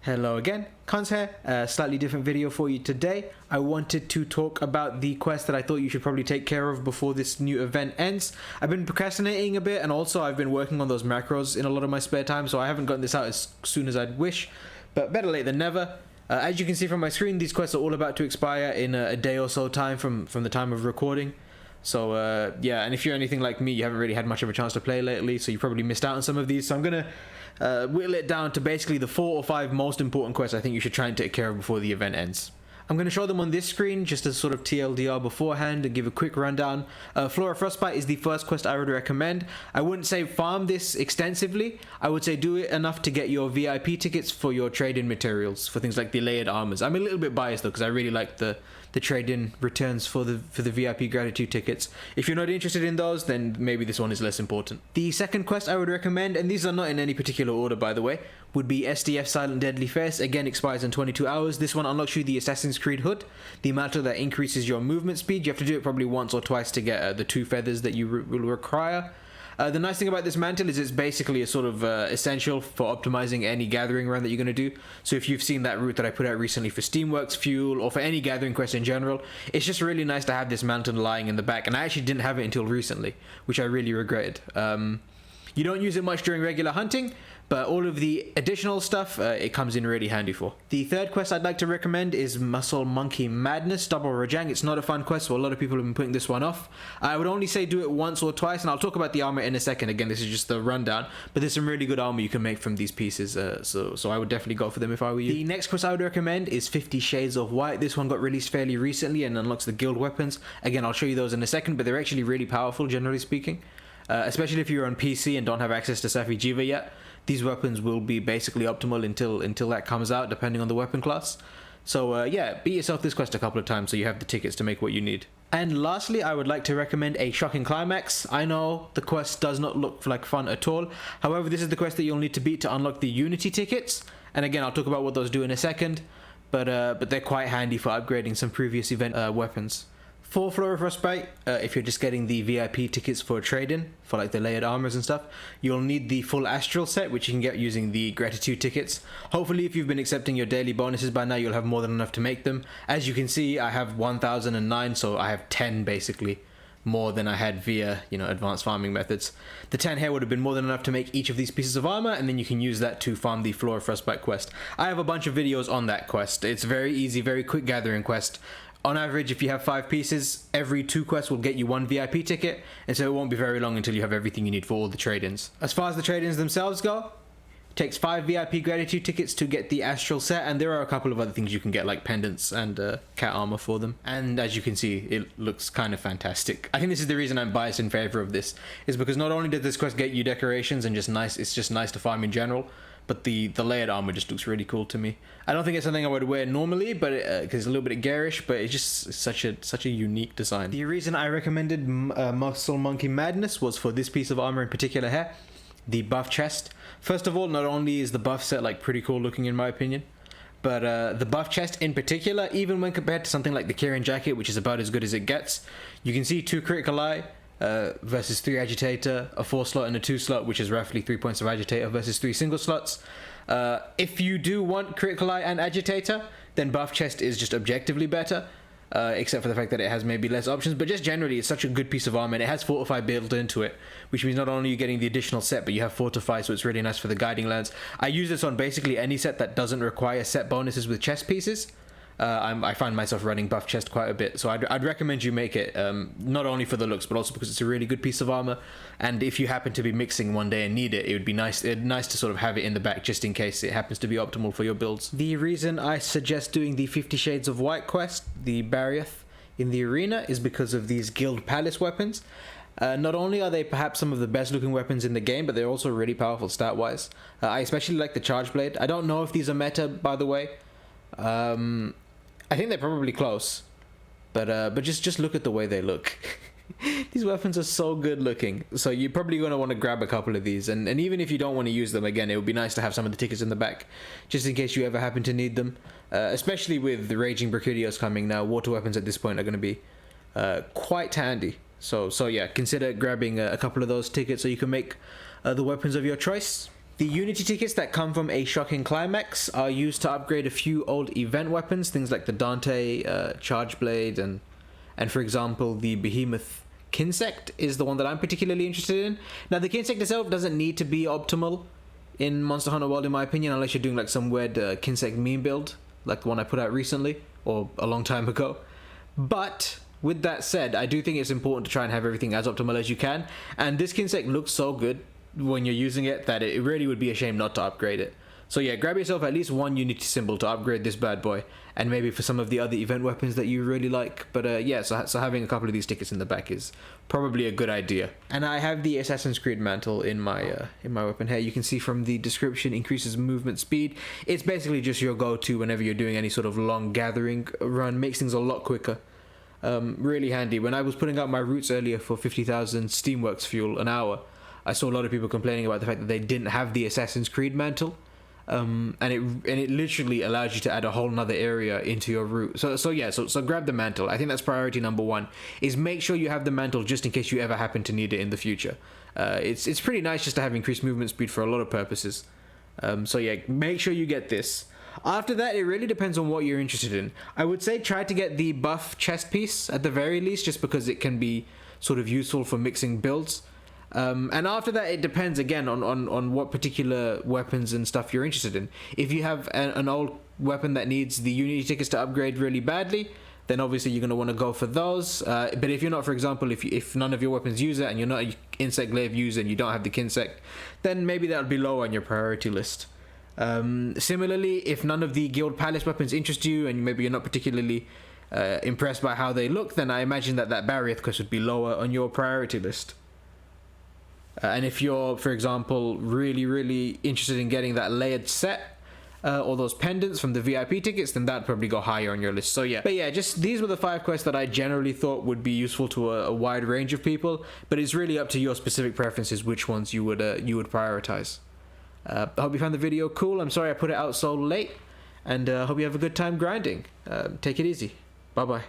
Hello again, Cons here, a slightly different video for you today. I wanted to talk about the quest that I thought you should probably take care of before this new event ends. I've been procrastinating a bit, and also I've been working on those macros in a lot of my spare time, so I haven't gotten this out as soon as I'd wish, but better late than never. As you can see from my screen, these quests are all about to expire in a day or so time from the time of recording. So yeah, and if you're anything like me, you haven't really had much of a chance to play lately, so you probably missed out on some of these. So I'm gonna whittle it down to basically the 4 or 5 most important quests I think you should try and take care of before the event ends. I'm going to show them on this screen just as sort of TLDR beforehand and give a quick rundown. Flora frostbite is the first quest I would recommend. I wouldn't say farm this extensively. I would say do it enough to get your VIP tickets for your trade-in materials for things like the layered armors. I'm a little bit biased though because I really like the trade-in returns for the VIP gratitude tickets. If you're not interested in those, then maybe this one is less important. The second quest I would recommend, and these are not in any particular order by the way, would be SDF Silent Deadly Face. Again, expires in 22 hours. This one unlocks you the Assassin's Creed hood, the mantle that increases your movement speed. You have to do it probably once or twice to get the 2 feathers that you will require. The nice thing about this mantle is it's basically a sort of essential for optimizing any gathering run that you're going to do. So if you've seen that route that I put out recently for Steamworks, Fuel, or for any gathering quest in general, it's just really nice to have this mantle lying in the back. And I actually didn't have it until recently, which I really regretted. You don't use it much during regular hunting, but all of the additional stuff, it comes in really handy for. The third quest I'd like to recommend is Muscle Monkey Madness, Double Rajang. It's not a fun quest, so a lot of people have been putting this one off. I would only say do it once or twice, and I'll talk about the armor in a second. Again, this is just the rundown, but there's some really good armor you can make from these pieces, so I would definitely go for them if I were you. The next quest I would recommend is 50 Shades of White. This one got released fairly recently and unlocks the guild weapons. Again, I'll show you those in a second, but they're actually really powerful, generally speaking. Especially if you're on PC and don't have access to Safi Jiva yet, these weapons will be basically optimal until that comes out, depending on the weapon class. So yeah, beat yourself this quest a couple of times so you have the tickets to make what you need. And lastly, I would like to recommend a Shocking Climax. I know the quest does not look like fun at all. However, this is the quest that you'll need to beat to unlock the Unity tickets. And again, I'll talk about what those do in a second. But they're quite handy for upgrading some previous event weapons. For Flora frostbite, if you're just getting the VIP tickets for a trade-in, for like the layered armors and stuff, you'll need the full astral set, which you can get using the gratitude tickets. Hopefully, if you've been accepting your daily bonuses by now, you'll have more than enough to make them. As you can see, I have 1009, so I have 10 basically more than I had via, advanced farming methods. The 10 here would have been more than enough to make each of these pieces of armor, and then you can use that to farm the Flora frostbite quest. I have a bunch of videos on that quest. It's very easy, very quick gathering quest. On average, if you have 5 pieces, every 2 quests will get you 1 VIP ticket, and so it won't be very long until you have everything you need for all the trade-ins. As far as the trade-ins themselves go, it takes 5 VIP gratitude tickets to get the astral set, and there are a couple of other things you can get, like pendants and cat armor for them. And as you can see, it looks kind of fantastic. I think this is the reason I'm biased in favor of this, is because not only does this quest get you decorations and it's just nice to farm in general, but the layered armor just looks really cool to me. I don't think it's something I would wear normally, but because it's a little bit garish, but it's just such a unique design. The reason I recommended Muscle Monkey Madness was for this piece of armor in particular here, the buff chest. First of all, not only is the buff set like pretty cool looking in my opinion, but the buff chest in particular, even when compared to something like the Kirin jacket, which is about as good as it gets, you can see 2 critical eye versus 3 agitator, a 4 slot and a 2 slot, which is roughly 3 points of agitator versus 3 single slots. If you do want critical eye and agitator, then buff chest is just objectively better, except for the fact that it has maybe less options, but just generally it's such a good piece of armor, and it has fortify built into it, which means not only are you getting the additional set, but you have fortify, so it's really nice for the guiding lands. I use this on basically any set that doesn't require set bonuses with chest pieces. I find myself running buff chest quite a bit, so I'd recommend you make it, not only for the looks, but also because it's a really good piece of armor, and if you happen to be mixing one day and need it, it would be nice to sort of have it in the back just in case it happens to be optimal for your builds. The reason I suggest doing the 50 Shades of White quest, the Barriath, in the arena is because of these Guild Palace weapons. Not only are they perhaps some of the best looking weapons in the game, but they're also really powerful stat wise. I especially like the Charge Blade. I don't know if these are meta, by the way. I think they're probably close, but just look at the way they look. These weapons are so good looking, so you're probably going to want to grab a couple of these, and even if you don't want to use them, again, it would be nice to have some of the tickets in the back, just in case you ever happen to need them, especially with the Raging Brachidios coming now. Water weapons at this point are going to be quite handy, so yeah, consider grabbing a couple of those tickets so you can make the weapons of your choice. The Unity tickets that come from a Shocking Climax are used to upgrade a few old event weapons, things like the Didnt, Charge Blade, and for example, the Behemoth Kinsect is the one that I'm particularly interested in. Now, the Kinsect itself doesn't need to be optimal in Monster Hunter World, in my opinion, unless you're doing like some weird Kinsect meme build, like the one I put out recently, or a long time ago. But with that said, I do think it's important to try and have everything as optimal as you can, and this Kinsect looks so good when you're using it that it really would be a shame not to upgrade it. So yeah, grab yourself at least one Unity symbol to upgrade this bad boy, and maybe for some of the other event weapons that you really like. But yeah, so having a couple of these tickets in the back is probably a good idea. And I have the Assassin's Creed mantle in my weapon here. You can see from the description, increases movement speed. It's basically just your go-to whenever you're doing any sort of long gathering run. Makes things a lot quicker. Really handy. When I was putting out my routes earlier for 50,000 Steamworks fuel an hour, I saw a lot of people complaining about the fact that they didn't have the Assassin's Creed mantle, and it literally allows you to add a whole nother area into your route. So grab the mantle. I think that's priority number one, is make sure you have the mantle just in case you ever happen to need it in the future. It's pretty nice just to have increased movement speed for a lot of purposes. So yeah, make sure you get this. After that, it really depends on what you're interested in. I would say try to get the buff chest piece at the very least, just because it can be sort of useful for mixing builds. And after that, it depends again on what particular weapons and stuff you're interested in. If you have an old weapon that needs the Unity tickets to upgrade really badly, then obviously you're going to want to go for those. But if you're not, for example, if none of your weapons use it and you're not an Insect Glaive user and you don't have the Kinsect, then maybe that would be low on your priority list. Similarly, if none of the Guild Palace weapons interest you and maybe you're not particularly impressed by how they look, then I imagine that Barrier quest would be lower on your priority list. And if you're, for example, really interested in getting that layered set or those pendants from the VIP tickets, then that'd probably go higher on your list. So yeah, but yeah, just these were the 5 quests that I generally thought would be useful to a wide range of people, but it's really up to your specific preferences which ones you would prioritize. I hope you found the video cool. I'm sorry I put it out so late, and hope you have a good time grinding. Take it easy. Bye bye.